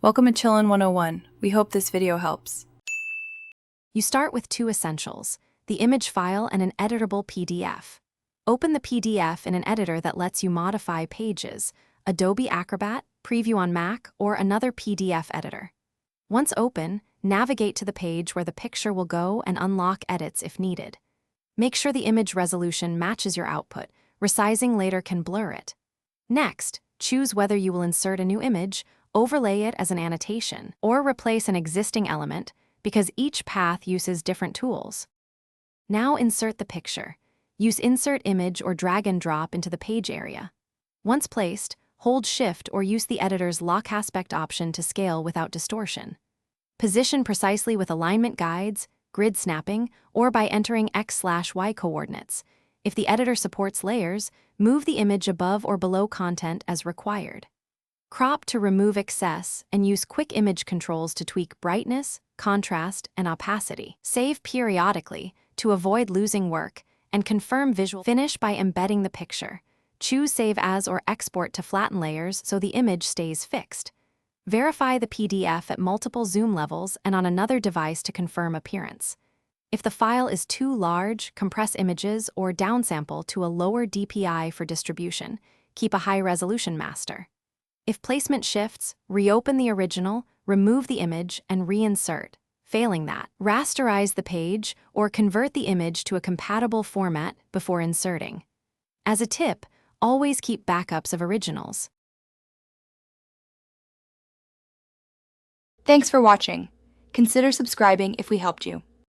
Welcome to Chillin' 101. We hope this video helps. You start with two essentials, the image file and an editable PDF. Open the PDF in an editor that lets you modify pages, Adobe Acrobat, Preview on Mac, or another PDF editor. Once open, navigate to the page where the picture will go and unlock edits if needed. Make sure the image resolution matches your output. Resizing later can blur it. Next, choose whether you will insert a new image, overlay it as an annotation, or replace an existing element, because each path uses different tools. Now insert the picture. Use Insert Image or drag and drop into the page area. Once placed, hold Shift or use the editor's Lock Aspect option to scale without distortion. Position precisely with alignment guides, grid snapping, or by entering X/Y coordinates. If the editor supports layers, move the image above or below content as required. Crop to remove excess and use quick image controls to tweak brightness, contrast, and opacity. Save periodically to avoid losing work and confirm visual finish by embedding the picture. Choose Save As or Export to flatten layers so the image stays fixed. Verify the PDF at multiple zoom levels and on another device to confirm appearance. If the file is too large, compress images or downsample to a lower DPI for distribution. Keep a high-resolution master. If placement shifts, reopen the original, remove the image, and reinsert. Failing that, rasterize the page or convert the image to a compatible format before inserting. As a tip, always keep backups of originals. Thanks for watching. Consider subscribing if we helped you.